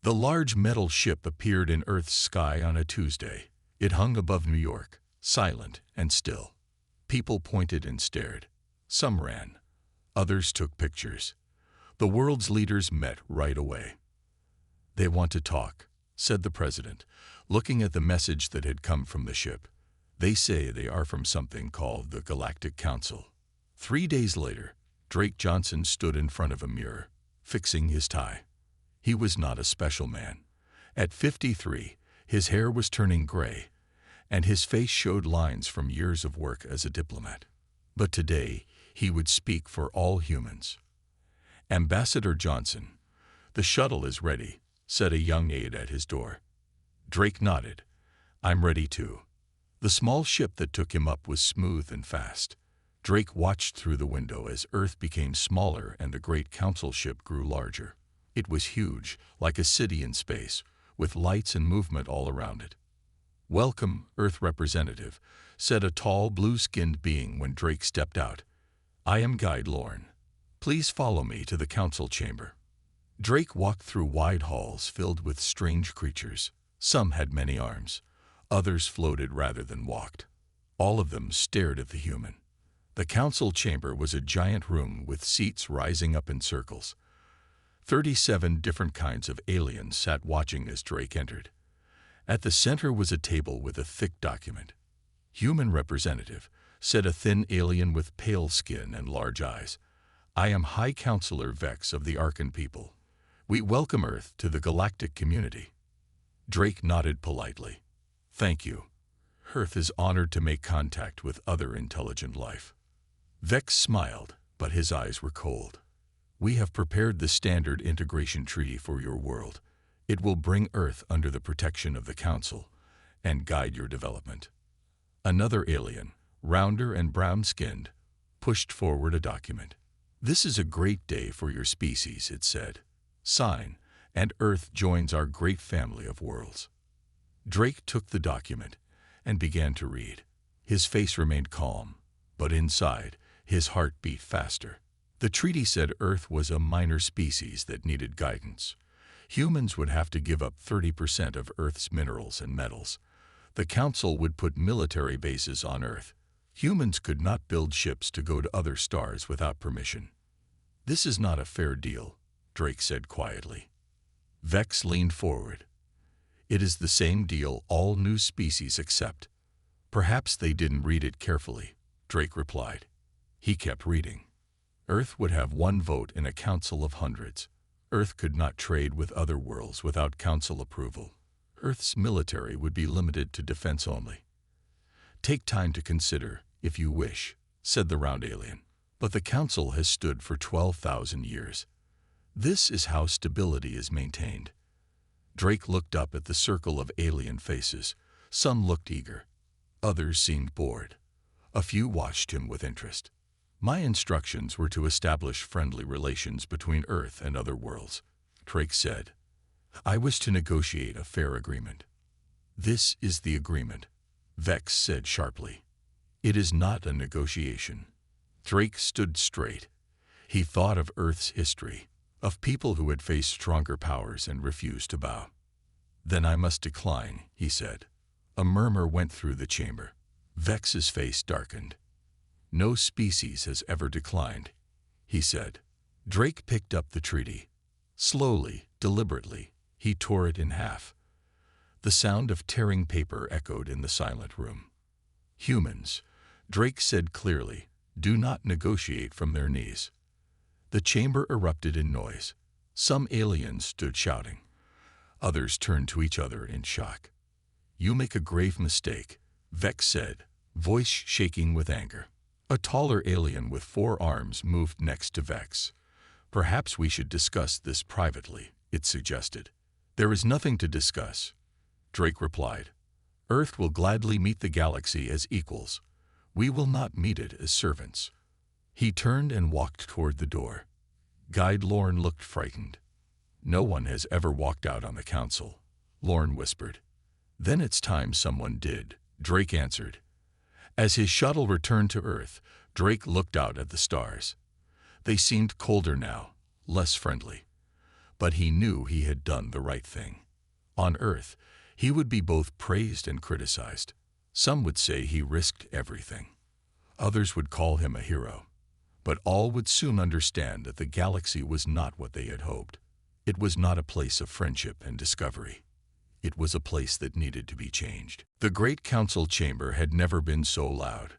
The large metal ship appeared in Earth's sky on a Tuesday. It hung above New York, silent and still. People pointed and stared. Some ran. Others took pictures. The world's leaders met right away. "They want to talk," said the president, looking at the message that had come from the ship. "They say they are from something called the Galactic Council." 3 days later, Drake Johnson stood in front of a mirror, fixing his tie. He was not a special man. At 53, his hair was turning gray, and his face showed lines from years of work as a diplomat. But today, he would speak for all humans. "Ambassador Johnson, the shuttle is ready," said a young aide at his door. Drake nodded. "I'm ready too." The small ship that took him up was smooth and fast. Drake watched through the window as Earth became smaller and the great council ship grew larger. It was huge, like a city in space, with lights and movement all around it. "Welcome, Earth representative," said a tall, blue-skinned being when Drake stepped out. "I am Guide Lorne. Please follow me to the council chamber." Drake walked through wide halls filled with strange creatures. Some had many arms. Others floated rather than walked. All of them stared at the human. The council chamber was a giant room with seats rising up in circles. 37 different kinds of aliens sat watching as Drake entered. At the center was a table with a thick document. "Human representative," said a thin alien with pale skin and large eyes. "I am High Counselor Vex of the Arkan people. We welcome Earth to the galactic community." Drake nodded politely. "Thank you. Earth is honored to make contact with other intelligent life." Vex smiled, but his eyes were cold. "We have prepared the standard integration treaty for your world. It will bring Earth under the protection of the Council and guide your development." Another alien, rounder and brown-skinned, pushed forward a document. "This is a great day for your species," it said. "Sign, and Earth joins our great family of worlds." Drake took the document and began to read. His face remained calm, but inside, his heart beat faster. The treaty said Earth was a minor species that needed guidance. Humans would have to give up 30% of Earth's minerals and metals. The Council would put military bases on Earth. Humans could not build ships to go to other stars without permission. "This is not a fair deal," Drake said quietly. Vex leaned forward. "It is the same deal all new species accept." "Perhaps they didn't read it carefully," Drake replied. He kept reading. Earth would have one vote in a council of hundreds. Earth could not trade with other worlds without council approval. Earth's military would be limited to defense only. "Take time to consider, if you wish," said the round alien. "But the council has stood for 12,000 years. This is how stability is maintained." Drake looked up at the circle of alien faces. Some looked eager. Others seemed bored. A few watched him with interest. "My instructions were to establish friendly relations between Earth and other worlds," Drake said. "I wish to negotiate a fair agreement." "This is the agreement," Vex said sharply. "It is not a negotiation." Drake stood straight. He thought of Earth's history, of people who had faced stronger powers and refused to bow. "Then I must decline," he said. A murmur went through the chamber. Vex's face darkened. "No species has ever declined," he said. Drake picked up the treaty. Slowly, deliberately, he tore it in half. The sound of tearing paper echoed in the silent room. "Humans," Drake said clearly, "do not negotiate from their knees." The chamber erupted in noise. Some aliens stood shouting. Others turned to each other in shock. "You make a grave mistake," Vex said, voice shaking with anger. A taller alien with 4 arms moved next to Vex. "Perhaps we should discuss this privately," it suggested. "There is nothing to discuss," Drake replied. "Earth will gladly meet the galaxy as equals. We will not meet it as servants." He turned and walked toward the door. Guide Lorne looked frightened. "No one has ever walked out on the council," Lorne whispered. "Then it's time someone did," Drake answered. As his shuttle returned to Earth, Drake looked out at the stars. They seemed colder now, less friendly. but he knew he had done the right thing. On Earth, he would be both praised and criticized. Some would say he risked everything. Others would call him a hero. But all would soon understand that the galaxy was not what they had hoped. It was not a place of friendship and discovery. It was a place that needed to be changed. The Great Council chamber had never been so loud.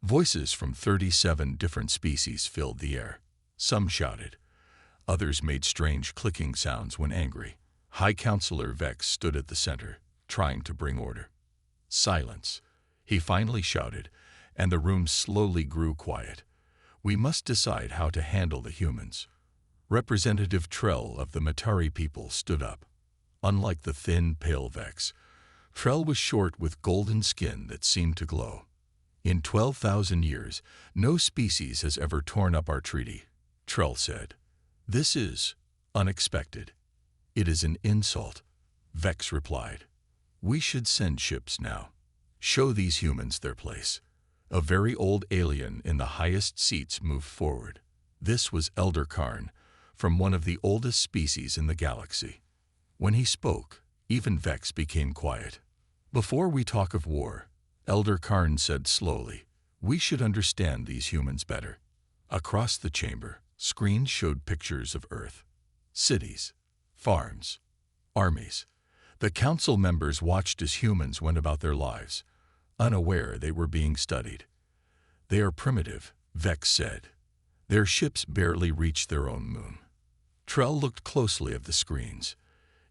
Voices from 37 different species filled the air. Some shouted. Others made strange clicking sounds when angry. High Counselor Vex stood at the center, trying to bring order. Silence, he finally shouted, and the room slowly grew quiet. We must decide how to handle the humans. Representative Trell of the Matari people stood up. Unlike the thin, pale Vex, Trell was short with golden skin that seemed to glow. In 12,000 years, no species has ever torn up our treaty, Trell said. This is unexpected. It is an insult, Vex replied. We should send ships now. Show these humans their place. A very old alien in the highest seats moved forward. This was Elder Karn, from one of the oldest species in the galaxy. When he spoke, even Vex became quiet. Before we talk of war, Elder Karn said slowly, we should understand these humans better. Across the chamber, screens showed pictures of Earth. Cities, farms, armies. The council members watched as humans went about their lives, unaware they were being studied. They are primitive, Vex said. Their ships barely reached their own moon. Trell looked closely at the screens.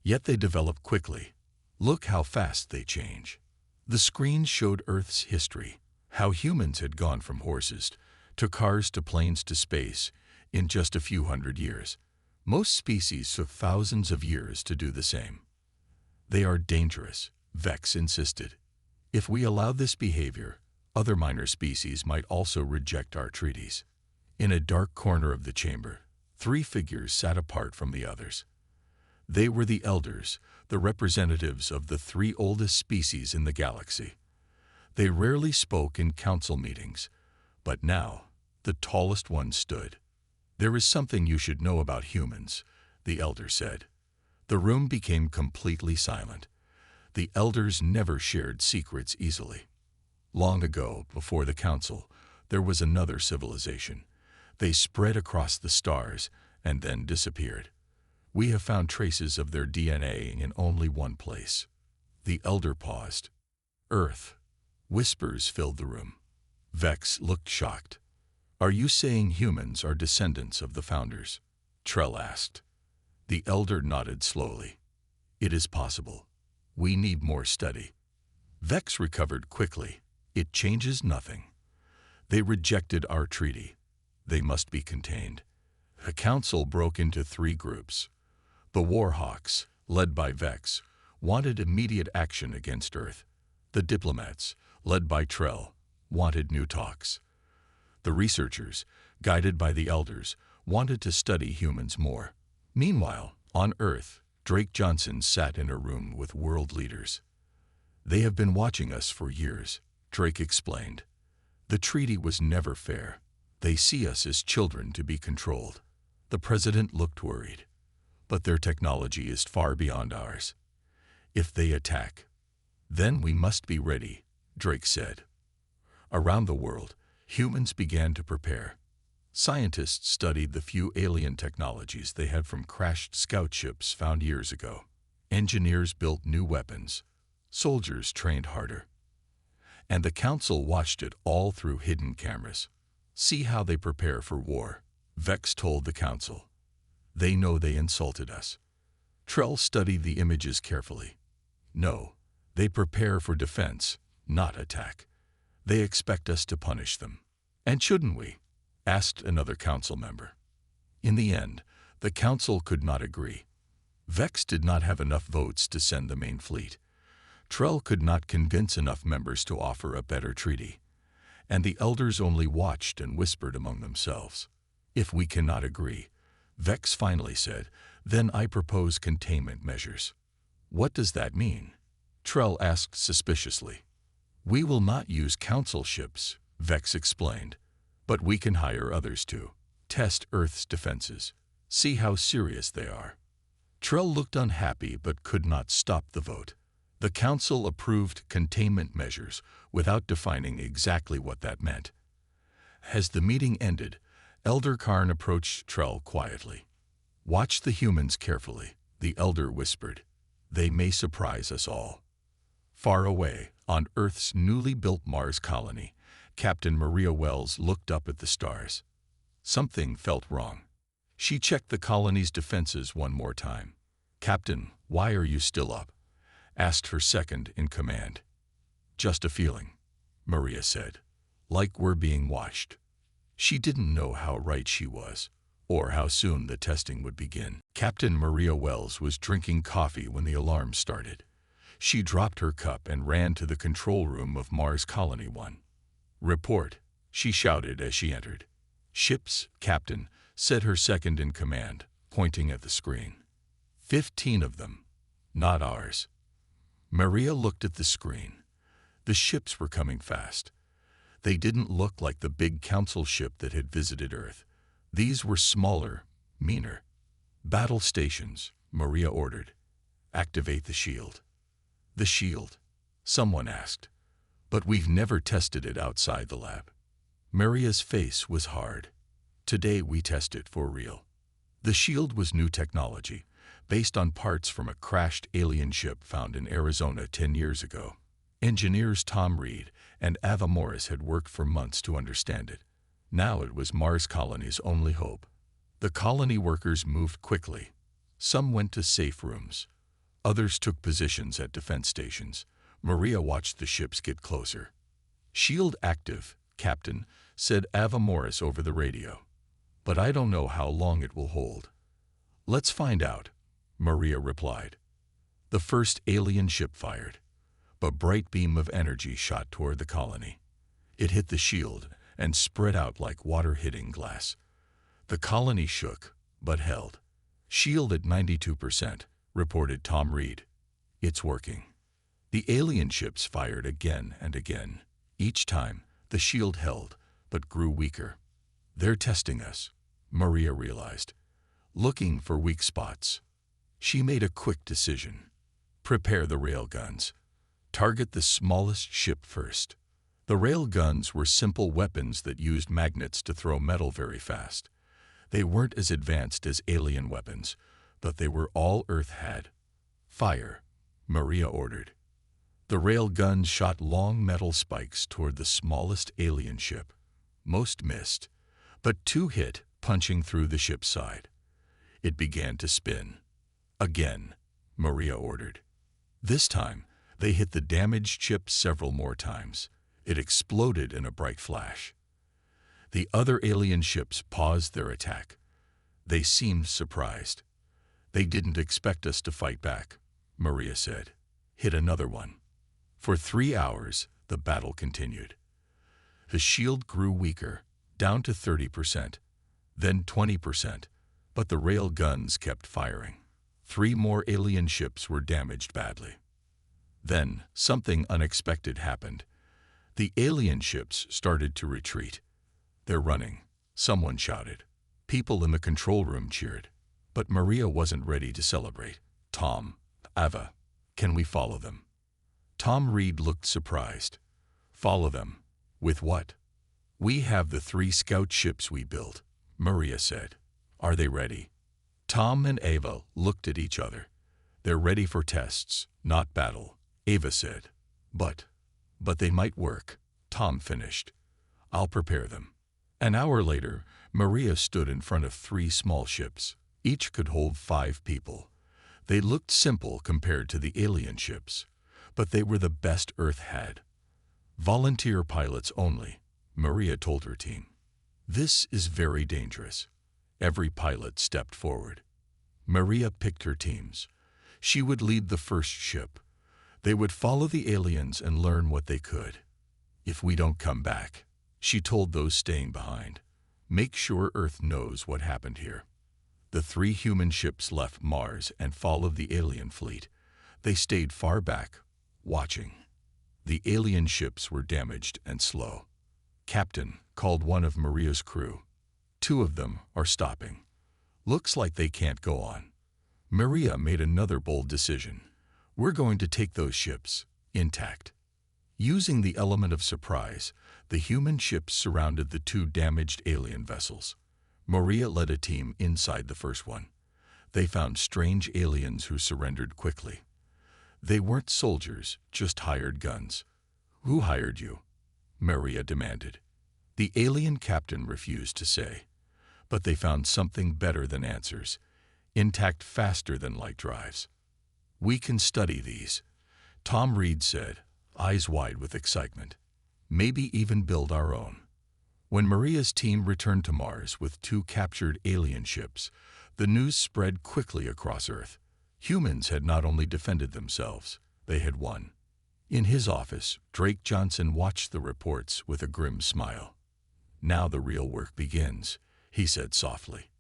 Yet they develop quickly. Look how fast they change. The screens showed Earth's history, how humans had gone from horses to cars to planes to space in just a few hundred years. Most species took thousands of years to do the same. They are dangerous, Vex insisted. If we allow this behavior, other minor species might also reject our treaties. In a dark corner of the chamber, 3 figures sat apart from the others. They were the elders, the representatives of the 3 oldest species in the galaxy. They rarely spoke in council meetings, but now the tallest one stood. There is something you should know about humans, the elder said. The room became completely silent. The elders never shared secrets easily. Long ago, before the council, there was another civilization. They spread across the stars and then disappeared. We have found traces of their DNA in only one place. The elder paused. Earth. Whispers filled the room. Vex looked shocked. Are you saying humans are descendants of the founders? Trell asked. The elder nodded slowly. It is possible. We need more study. Vex recovered quickly. It changes nothing. They rejected our treaty. They must be contained. The council broke into 3 groups. The Warhawks, led by Vex, wanted immediate action against Earth. The diplomats, led by Trell, wanted new talks. The researchers, guided by the elders, wanted to study humans more. Meanwhile, on Earth, Drake Johnson sat in a room with world leaders. They have been watching us for years, Drake explained. The treaty was never fair. They see us as children to be controlled. The president looked worried. But their technology is far beyond ours. If they attack, then we must be ready, Drake said. Around the world, humans began to prepare. Scientists studied the few alien technologies they had from crashed scout ships found years ago. Engineers built new weapons. Soldiers trained harder. And the council watched it all through hidden cameras. See how they prepare for war, Vex told the council. They know they insulted us. Trell studied the images carefully. No, they prepare for defense, not attack. They expect us to punish them. And shouldn't we? Asked another council member. In the end, the council could not agree. Vex did not have enough votes to send the main fleet. Trell could not convince enough members to offer a better treaty. And the elders only watched and whispered among themselves. If we cannot agree, Vex finally said, then I propose containment measures. What does that mean? Trell asked suspiciously. We will not use council ships, Vex explained, but we can hire others to test Earth's defenses, see how serious they are. Trell looked unhappy but could not stop the vote. The council approved containment measures without defining exactly what that meant. As the meeting ended, Elder Karn approached Trell quietly. "Watch the humans carefully," the elder whispered. "They may surprise us all." Far away, on Earth's newly built Mars colony, Captain Maria Wells looked up at the stars. Something felt wrong. She checked the colony's defenses one more time. "Captain, why are you still up?" asked her second in command. "Just a feeling," Maria said. "Like we're being watched." She didn't know how right she was, or how soon the testing would begin. Captain Maria Wells was drinking coffee when the alarm started. She dropped her cup and ran to the control room of Mars Colony 1. "Report," she shouted as she entered. "Ships, Captain," said her second in command, pointing at the screen. 15 of them. Not ours." Maria looked at the screen. The ships were coming fast. They didn't look like the big council ship that had visited Earth. These were smaller, meaner. "Battle stations," Maria ordered. "Activate the shield." "The shield?" someone asked. "But we've never tested it outside the lab." Maria's face was hard. "Today we test it for real." The shield was new technology, based on parts from a crashed alien ship found in Arizona 10 years ago. Engineers Tom Reed and Ava Morris had worked for months to understand it. Now it was Mars Colony's only hope. The colony workers moved quickly. Some went to safe rooms. Others took positions at defense stations. Maria watched the ships get closer. "Shield active, Captain," said Ava Morris over the radio. "But I don't know how long it will hold." "Let's find out," Maria replied. The first alien ship fired. A bright beam of energy shot toward the colony. It hit the shield and spread out like water hitting glass. The colony shook, but held. "Shield at 92%, reported Tom Reed. "It's working." The alien ships fired again and again. Each time, the shield held, but grew weaker. "They're testing us," Maria realized, looking for weak spots. She made a quick decision. "Prepare the railguns. Target the smallest ship first." The railguns were simple weapons that used magnets to throw metal very fast. They weren't as advanced as alien weapons, but they were all Earth had. "Fire," Maria ordered. The railguns shot long metal spikes toward the smallest alien ship. Most missed, but 2 hit, punching through the ship's side. It began to spin. "Again," Maria ordered. This time, they hit the damaged ship several more times. It exploded in a bright flash. The other alien ships paused their attack. They seemed surprised. "They didn't expect us to fight back," Maria said. "Hit another one." For 3 hours, the battle continued. The shield grew weaker, down to 30%, then 20%, but the rail guns kept firing. 3 more alien ships were damaged badly. Then, something unexpected happened. The alien ships started to retreat. "They're running," someone shouted. People in the control room cheered. But Maria wasn't ready to celebrate. "Tom, Ava, can we follow them?" Tom Reed looked surprised. "Follow them? With what?" "We have the 3 scout ships we built," Maria said. "Are they ready?" Tom and Ava looked at each other. "They're ready for tests, not battle," Ava said. But they might work," Tom finished. "I'll prepare them." An hour later, Maria stood in front of 3 small ships. Each could hold 5 people. They looked simple compared to the alien ships, but they were the best Earth had. "Volunteer pilots only," Maria told her team. "This is very dangerous." Every pilot stepped forward. Maria picked her teams. She would lead the first ship. They would follow the aliens and learn what they could. "If we don't come back," she told those staying behind, "make sure Earth knows what happened here." The 3 human ships left Mars and followed the alien fleet. They stayed far back, watching. The alien ships were damaged and slow. "Captain," called one of Maria's crew. "2 of them are stopping. Looks like they can't go on." Maria made another bold decision. We're going to take those ships, intact. Using the element of surprise, the human ships surrounded the two damaged alien vessels. Maria led a team inside the first one. They found strange aliens who surrendered quickly. They weren't soldiers, just hired guns. Who hired you? Maria demanded. The alien captain refused to say. But they found something better than answers, intact faster than light drives. We can study these, Tom Reed said, eyes wide with excitement. Maybe even build our own. When Maria's team returned to Mars with two captured alien ships, the news spread quickly across Earth. Humans had not only defended themselves, they had won. In his office, Drake Johnson watched the reports with a grim smile. Now the real work begins, he said softly.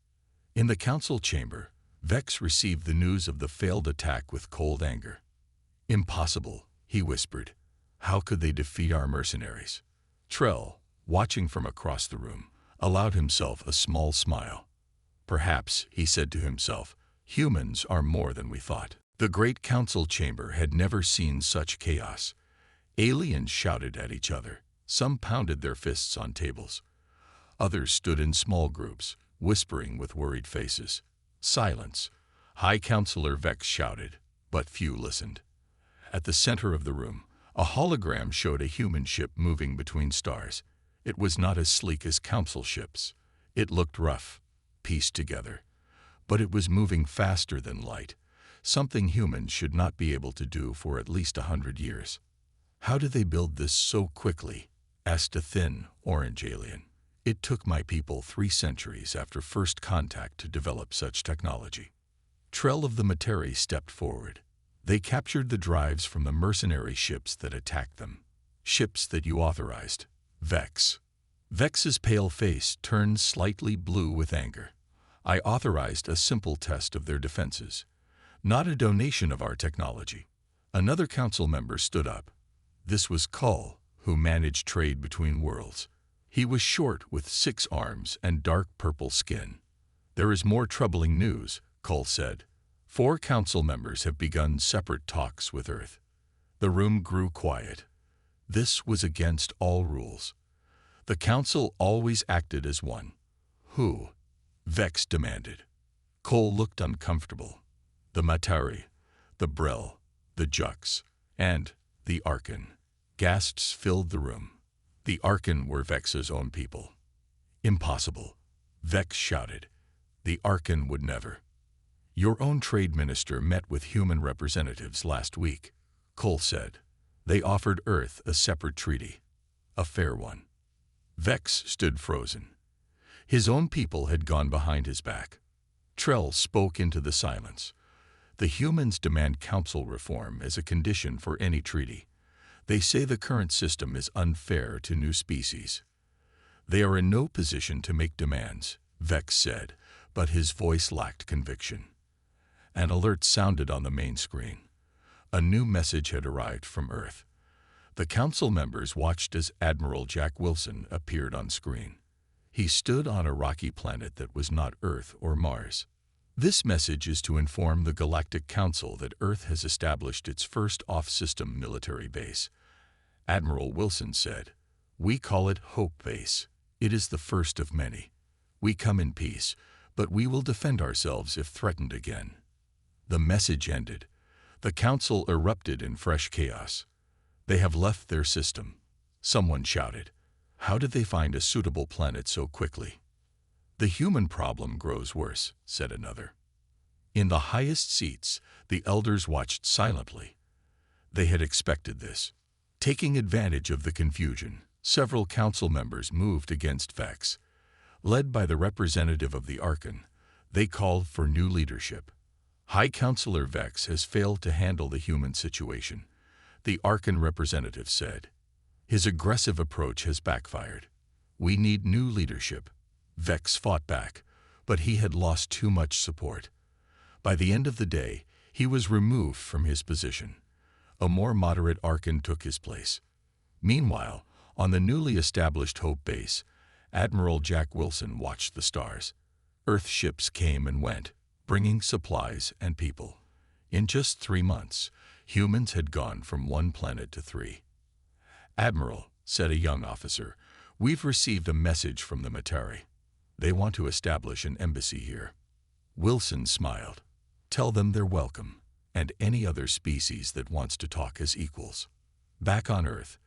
In the council chamber, Vex received the news of the failed attack with cold anger. Impossible, he whispered. How could they defeat our mercenaries? Trell, watching from across the room, allowed himself a small smile. Perhaps, he said to himself, humans are more than we thought. The great council chamber had never seen such chaos. Aliens shouted at each other. Some pounded their fists on tables. Others stood in small groups, whispering with worried faces. Silence. High Counselor Vex shouted, but few listened. At the center of the room, a hologram showed a human ship moving between stars. It was not as sleek as council ships. It looked rough, pieced together. But it was moving faster than light, something humans should not be able to do for at least 100 years. How did they build this so quickly? Asked a thin, orange alien. It took my people 3 centuries after first contact to develop such technology. Trell of the Materi stepped forward. They captured the drives from the mercenary ships that attacked them. Ships that you authorized. Vex. Vex's pale face turned slightly blue with anger. I authorized a simple test of their defenses, not a donation of our technology. Another council member stood up. This was Kull, who managed trade between worlds. He was short with 6 arms and dark purple skin. There is more troubling news, Kull said. 4 council members have begun separate talks with Earth. The room grew quiet. This was against all rules. The council always acted as one. Who? Vex demanded. Kull looked uncomfortable. The Materi, the Brel, the Jux, and the Arkan. Gasps filled the room. The Arkan were Vex's own people. Impossible, Vex shouted. The Arkan would never. Your own trade minister met with human representatives last week, Kull said. They offered Earth a separate treaty, a fair one. Vex stood frozen. His own people had gone behind his back. Trell spoke into the silence. The humans demand council reform as a condition for any treaty. They say the current system is unfair to new species. They are in no position to make demands, Vex said, but his voice lacked conviction. An alert sounded on the main screen. A new message had arrived from Earth. The council members watched as Admiral Jack Wilson appeared on screen. He stood on a rocky planet that was not Earth or Mars. This message is to inform the Galactic Council that Earth has established its first off-system military base. Admiral Wilson said, "We call it Hope Base. It is the first of many. We come in peace, but we will defend ourselves if threatened again." The message ended. The council erupted in fresh chaos. They have left their system. Someone shouted. How did they find a suitable planet so quickly? The human problem grows worse, said another. In the highest seats, the elders watched silently. They had expected this. Taking advantage of the confusion, several council members moved against Vex. Led by the representative of the Arkan, they called for new leadership. High Counselor Vex has failed to handle the human situation, the Arkan representative said. His aggressive approach has backfired. We need new leadership. Vex fought back, but he had lost too much support. By the end of the day, he was removed from his position. A more moderate Arkan took his place. Meanwhile, on the newly established Hope Base, Admiral Jack Wilson watched the stars. Earth ships came and went, bringing supplies and people. In just 3 months, humans had gone from one planet to 3. "Admiral," said a young officer, "we've received a message from the Matari. They want to establish an embassy here." Wilson smiled. "Tell them they're welcome, and any other species that wants to talk as equals." Back on Earth,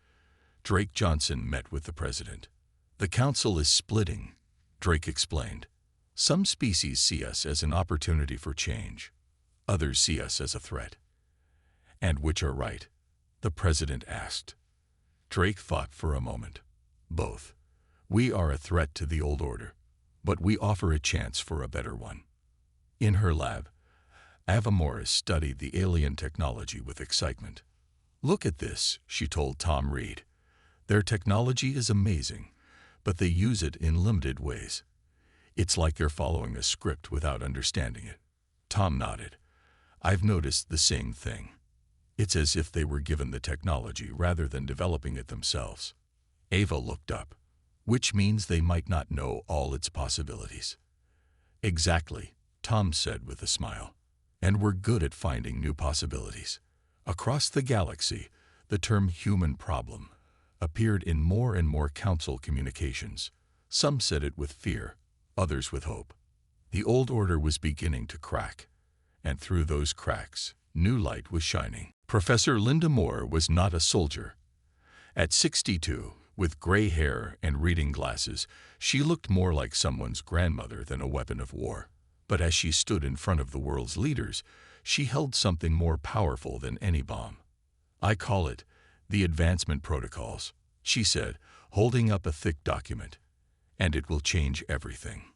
Drake Johnson met with the president. "The council is splitting," Drake explained. "Some species see us as an opportunity for change. Others see us as a threat." "And which are right?" the president asked. Drake thought for a moment. "Both. We are a threat to the old order, but we offer a chance for a better one." In her lab, Ava Morris studied the alien technology with excitement. "Look at this," she told Tom Reed. "Their technology is amazing, but they use it in limited ways. It's like they're following a script without understanding it." Tom nodded. "I've noticed the same thing. It's as if they were given the technology rather than developing it themselves." Ava looked up. "Which means they might not know all its possibilities." "Exactly," Tom said with a smile. "And we're good at finding new possibilities." Across the galaxy, the term human problem appeared in more and more council communications. Some said it with fear, others with hope. The old order was beginning to crack, and through those cracks, new light was shining. Professor Linda Moore was not a soldier. At 62, with gray hair and reading glasses, she looked more like someone's grandmother than a weapon of war. But as she stood in front of the world's leaders, she held something more powerful than any bomb. "I call it the Advancement Protocols," she said, holding up a thick document. "And it will change everything."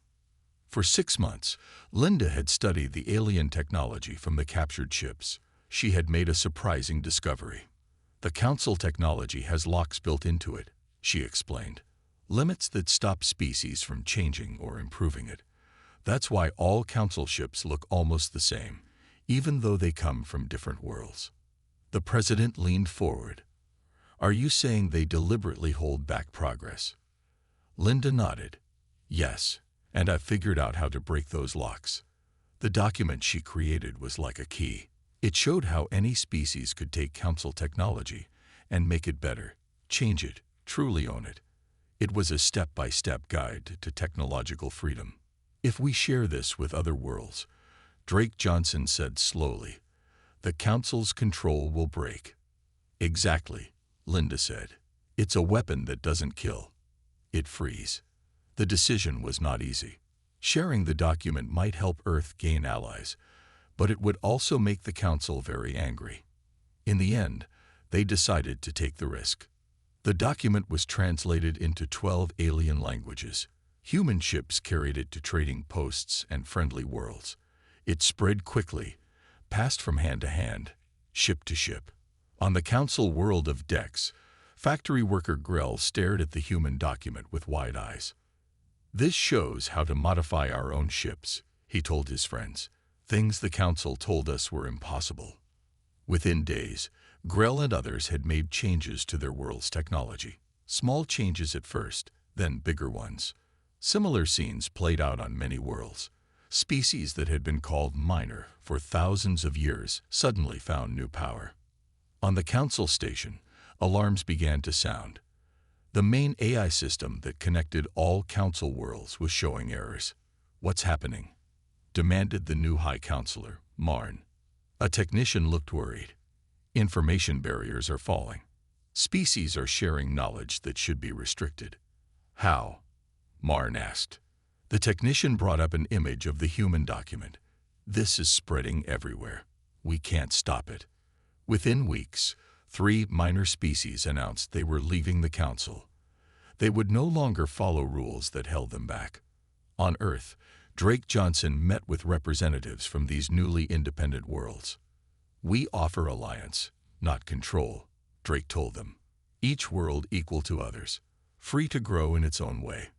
For 6 months, Linda had studied the alien technology from the captured ships. She had made a surprising discovery. "The Council technology has locks built into it," she explained. "Limits that stop species from changing or improving it. That's why all Council ships look almost the same, even though they come from different worlds." The president leaned forward. "Are you saying they deliberately hold back progress?" Linda nodded. "Yes, and I've figured out how to break those locks." The document she created was like a key. It showed how any species could take Council technology and make it better, change it, truly own it. It was a step-by-step guide to technological freedom. "If we share this with other worlds," Drake Johnson said slowly, "the Council's control will break." "Exactly," Linda said. "It's a weapon that doesn't kill. It frees." The decision was not easy. Sharing the document might help Earth gain allies, but it would also make the Council very angry. In the end, they decided to take the risk. The document was translated into 12 alien languages. Human ships carried it to trading posts and friendly worlds. It spread quickly, passed from hand to hand, ship to ship. On the Council world of Dex, factory worker Grell stared at the human document with wide eyes. "This shows how to modify our own ships," he told his friends. "Things the Council told us were impossible." Within days, Grell and others had made changes to their world's technology. Small changes at first, then bigger ones. Similar scenes played out on many worlds. Species that had been called minor for thousands of years suddenly found new power. On the Council station, alarms began to sound. The main AI system that connected all Council worlds was showing errors. "What's happening?" demanded the new High Counselor, Marn. A technician looked worried. "Information barriers are falling. Species are sharing knowledge that should be restricted." "How?" Marn asked. The technician brought up an image of the human document. "This is spreading everywhere. We can't stop it." Within weeks, 3 minor species announced they were leaving the Council. They would no longer follow rules that held them back. On Earth, Drake Johnson met with representatives from these newly independent worlds. "We offer alliance, not control," Drake told them. "Each world equal to others, free to grow in its own way."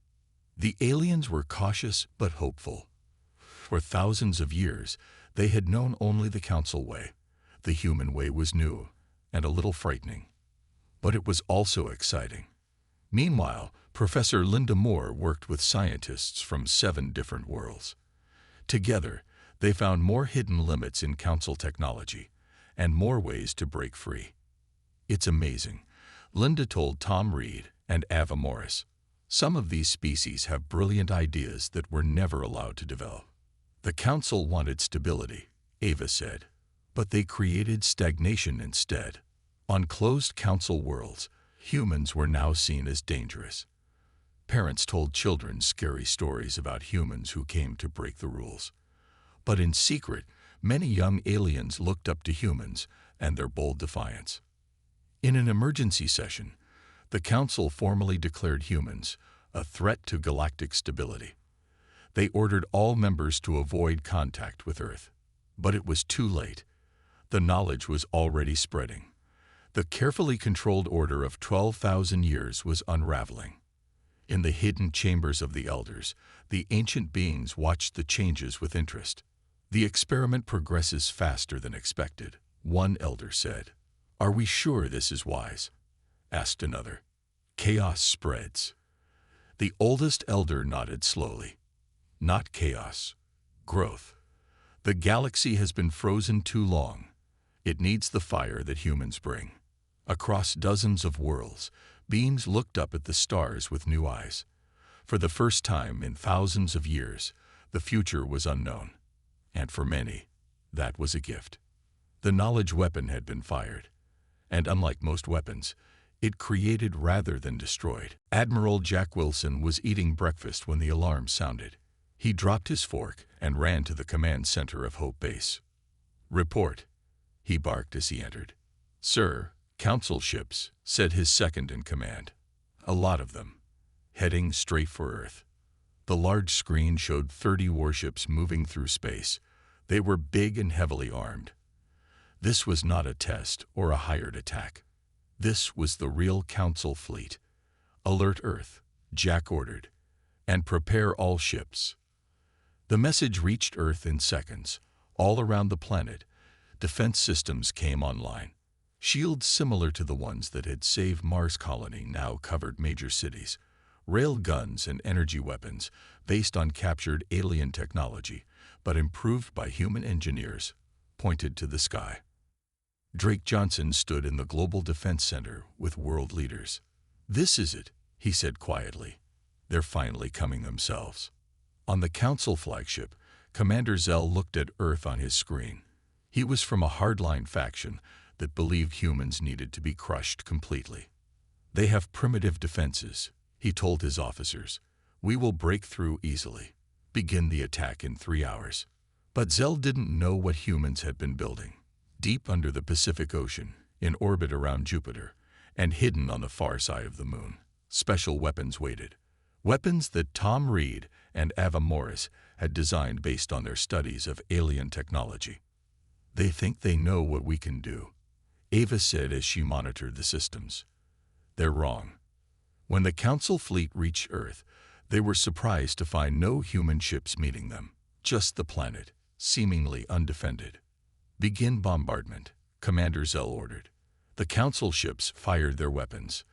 The aliens were cautious but hopeful. For thousands of years, they had known only the Council way. The human way was new and a little frightening. But it was also exciting. Meanwhile, Professor Linda Moore worked with scientists from 7 different worlds. Together, They found more hidden limits in Council technology and more ways to break free. It's amazing, Linda told Tom Reed and Ava Morris. Some of these species have brilliant ideas that were never allowed to develop. The Council wanted stability, Ava said, but they created stagnation instead. On closed Council worlds, humans were now seen as dangerous. Parents told children scary stories about humans who came to break the rules. But in secret, many young aliens looked up to humans and their bold defiance. In an emergency session, the Council formally declared humans a threat to galactic stability. They ordered all members to avoid contact with Earth. But it was too late. The knowledge was already spreading. The carefully controlled order of 12,000 years was unraveling. In the hidden chambers of the elders, the ancient beings watched the changes with interest. The experiment progresses faster than expected, one elder said. Are we sure this is wise? Asked another. Chaos spreads. The oldest elder nodded slowly. Not chaos, growth. The galaxy has been frozen too long. It needs the fire that humans bring. Across dozens of worlds, beings looked up at the stars with new eyes. For the first time in thousands of years, the future was unknown. And for many, that was a gift. The knowledge weapon had been fired. And unlike most weapons, it created rather than destroyed. Admiral Jack Wilson was eating breakfast when the alarm sounded. He dropped his fork and ran to the command center of Hope Base. Report, he barked as he entered. Sir, Council ships, said his second-in-command. A lot of them, heading straight for Earth. The large screen showed 30 warships moving through space. They were big and heavily armed. This was not a test or a hired attack. This was the real Council fleet. Alert Earth, Jack ordered, and prepare all ships. The message reached Earth in seconds. All around the planet, defense systems came online. Shields similar to the ones that had saved Mars colony now covered major cities. Rail guns and energy weapons based on captured alien technology, but improved by human engineers, pointed to the sky. Drake Johnson stood in the Global Defense Center with world leaders. This is it, he said quietly. They're finally coming themselves. On the Council flagship, Commander Zell looked at Earth on his screen. He was from a hardline faction that believed humans needed to be crushed completely. They have primitive defenses, he told his officers. We will break through easily. Begin the attack in 3 hours. But Zell didn't know what humans had been building. Deep under the Pacific Ocean, in orbit around Jupiter, and hidden on the far side of the moon, special weapons waited. Weapons that Tom Reed and Ava Morris had designed based on their studies of alien technology. They think they know what we can do, Ava said as she monitored the systems. They're wrong. When the Council fleet reached Earth, they were surprised to find no human ships meeting them, just the planet, seemingly undefended. Begin bombardment, Commander Zell ordered. The Council ships fired their weapons.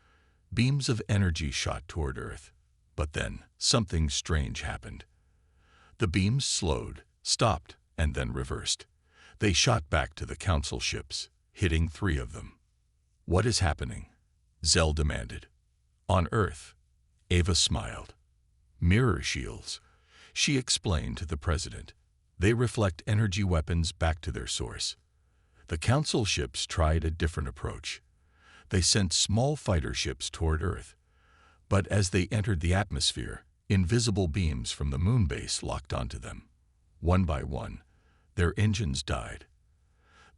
Beams of energy shot toward Earth. But then, something strange happened. The beams slowed, stopped, and then reversed. They shot back to the Council ships, hitting 3 of them. What is happening? Zell demanded. On Earth, Ava smiled. Mirror shields, she explained to the President. They reflect energy weapons back to their source. The Council ships tried a different approach. They sent small fighter ships toward Earth. But as they entered the atmosphere, invisible beams from the moon base locked onto them. One by one, their engines died.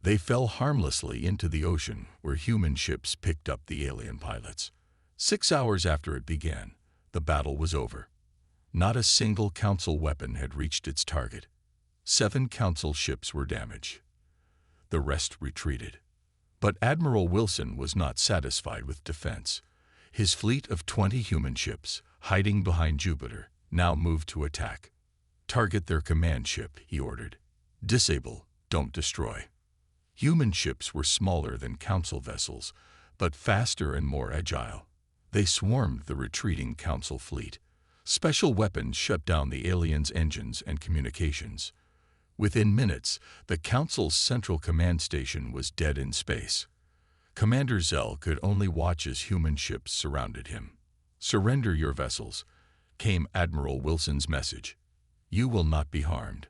They fell harmlessly into the ocean where human ships picked up the alien pilots. 6 hours after it began, the battle was over. Not a single Council weapon had reached its target. 7 Council ships were damaged. The rest retreated. But Admiral Wilson was not satisfied with defense. His fleet of 20 human ships, hiding behind Jupiter, now moved to attack. Target their command ship, he ordered. Disable, don't destroy. Human ships were smaller than Council vessels, but faster and more agile. They swarmed the retreating Council fleet. Special weapons shut down the aliens' engines and communications. Within minutes, the Council's central command station was dead in space. Commander Zell could only watch as human ships surrounded him. "Surrender your vessels," came Admiral Wilson's message. "You will not be harmed."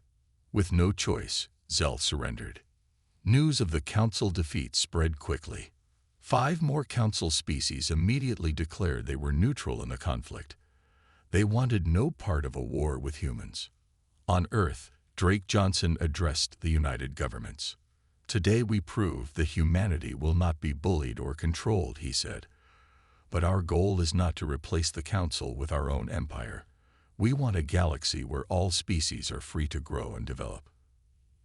With no choice, Zell surrendered. News of the Council defeat spread quickly. 5 more Council species immediately declared they were neutral in the conflict. They wanted no part of a war with humans. On Earth, Drake Johnson addressed the United Governments. "Today we prove that humanity will not be bullied or controlled," he said. "But our goal is not to replace the Council with our own empire. We want a galaxy where all species are free to grow and develop."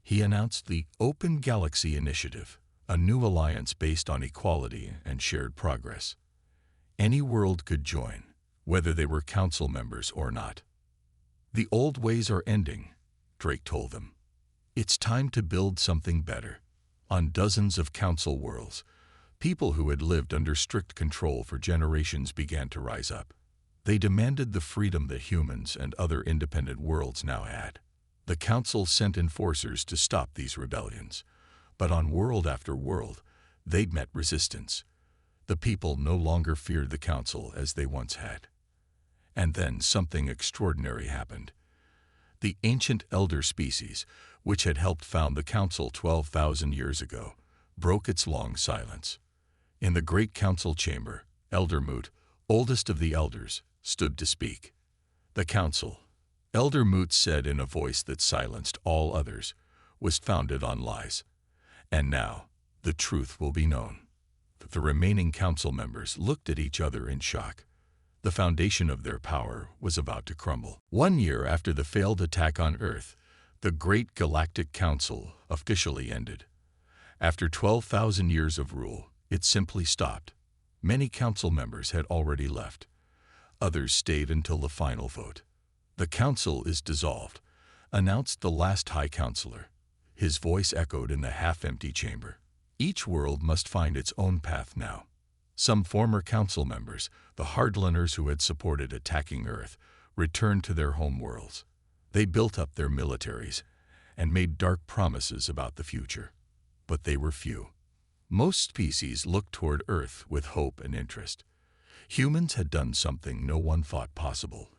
He announced the Open Galaxy Initiative, a new alliance based on equality and shared progress. Any world could join, whether they were Council members or not. "The old ways are ending," Drake told them. "It's time to build something better." On dozens of Council worlds, people who had lived under strict control for generations began to rise up. They demanded the freedom that humans and other independent worlds now had. The Council sent enforcers to stop these rebellions, but on world after world, they'd met resistance. The people no longer feared the Council as they once had. And then something extraordinary happened. The ancient elder species, which had helped found the Council 12,000 years ago, broke its long silence. In the great Council chamber, Elder Moot, oldest of the elders, stood to speak. "The Council," Elder Moot said in a voice that silenced all others, "was founded on lies. And now, the truth will be known." The remaining Council members looked at each other in shock. The foundation of their power was about to crumble. 1 year after the failed attack on Earth, the Great Galactic Council officially ended. After 12,000 years of rule, it simply stopped. Many Council members had already left. Others stayed until the final vote. "The Council is dissolved," announced the last High Counselor. His voice echoed in the half-empty chamber. "Each world must find its own path now." Some former Council members, the hardliners who had supported attacking Earth, returned to their home worlds. They built up their militaries and made dark promises about the future. But they were few. Most species looked toward Earth with hope and interest. Humans had done something no one thought possible.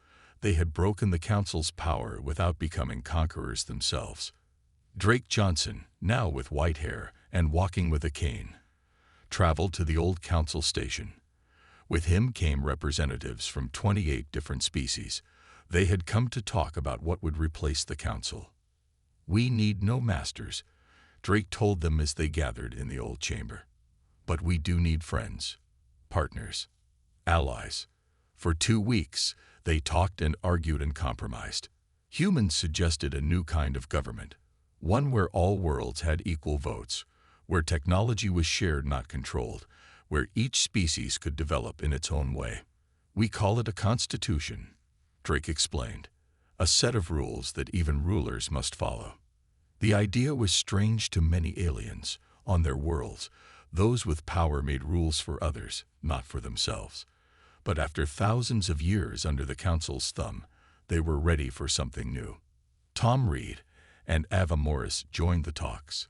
They had broken the Council's power without becoming conquerors themselves. Drake Johnson, now with white hair and walking with a cane, traveled to the old Council station. With him came representatives from 28 different species. They had come to talk about what would replace the Council. "We need no masters," Drake told them as they gathered in the old chamber. "But we do need friends, partners, allies." For 2 weeks, they talked and argued and compromised. Humans suggested a new kind of government, one where all worlds had equal votes, where technology was shared, not controlled, where each species could develop in its own way. "We call it a constitution," Drake explained, "a set of rules that even rulers must follow." The idea was strange to many aliens. On their worlds, those with power made rules for others, not for themselves. But after thousands of years under the Council's thumb, they were ready for something new. Tom Reed and Ava Morris joined the talks.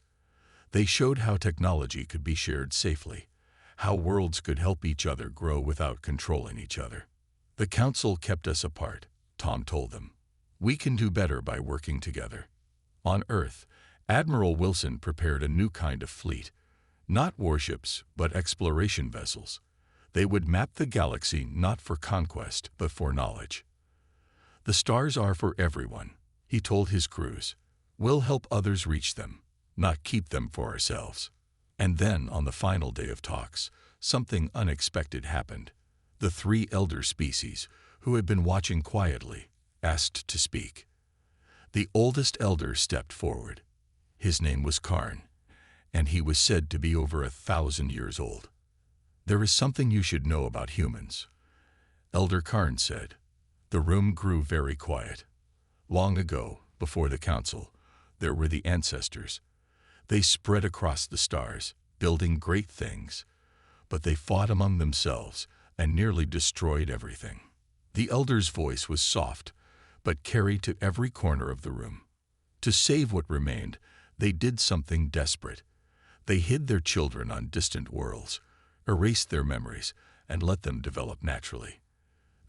They showed how technology could be shared safely, how worlds could help each other grow without controlling each other. "The Council kept us apart," Tom told them. "We can do better by working together." On Earth, Admiral Wilson prepared a new kind of fleet, not warships, but exploration vessels. They would map the galaxy not for conquest, but for knowledge. "The stars are for everyone," he told his crews. "We'll help others reach them, not keep them for ourselves." And then, on the final day of talks, something unexpected happened. The 3 elder species, who had been watching quietly, asked to speak. The oldest elder stepped forward. His name was Karn, and he was said to be over 1,000 years old. "There is something you should know about humans," Elder Karn said. The room grew very quiet. Long ago, before the Council, there were the ancestors. They spread across the stars, building great things, but they fought among themselves and nearly destroyed everything. The elder's voice was soft, but carried to every corner of the room. To save what remained, they did something desperate. They hid their children on distant worlds, erased their memories, and let them develop naturally.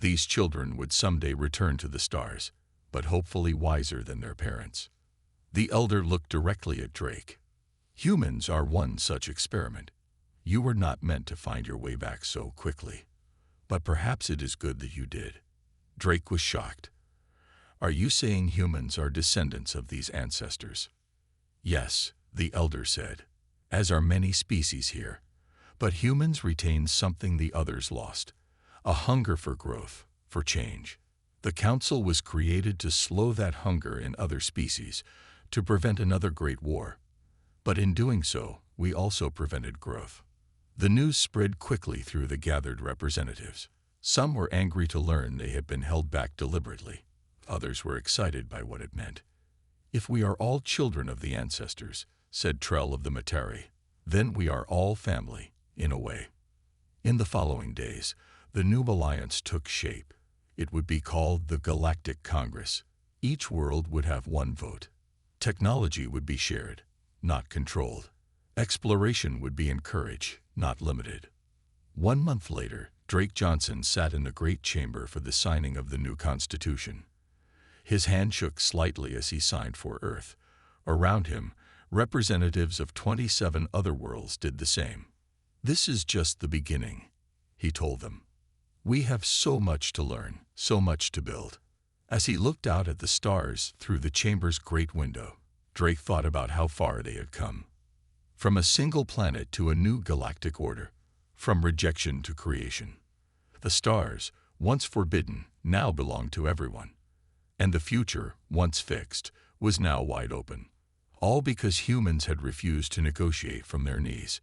These children would someday return to the stars, but hopefully wiser than their parents. The elder looked directly at Drake. Humans are one such experiment. You were not meant to find your way back so quickly. But perhaps it is good that you did. Drake was shocked. Are you saying humans are descendants of these ancestors? Yes, the elder said, as are many species here. But humans retain something the others lost, a hunger for growth, for change. The council was created to slow that hunger in other species, to prevent another great war. But in doing so, we also prevented growth. The news spread quickly through the gathered representatives. Some were angry to learn they had been held back deliberately. Others were excited by what it meant. If we are all children of the ancestors, said Trell of the Matari, then we are all family, in a way. In the following days, the new alliance took shape. It would be called the Galactic Congress. Each world would have one vote. Technology would be shared, not controlled. Exploration would be encouraged, not limited. 1 month later, Drake Johnson sat in the great chamber for the signing of the new Constitution. His hand shook slightly as he signed for Earth. Around him, representatives of 27 other worlds did the same. This is just the beginning, he told them. We have so much to learn, so much to build. As he looked out at the stars through the chamber's great window, Drake thought about how far they had come. From a single planet to a new galactic order, from rejection to creation. The stars, once forbidden, now belonged to everyone. And the future, once fixed, was now wide open. All because humans had refused to negotiate from their knees.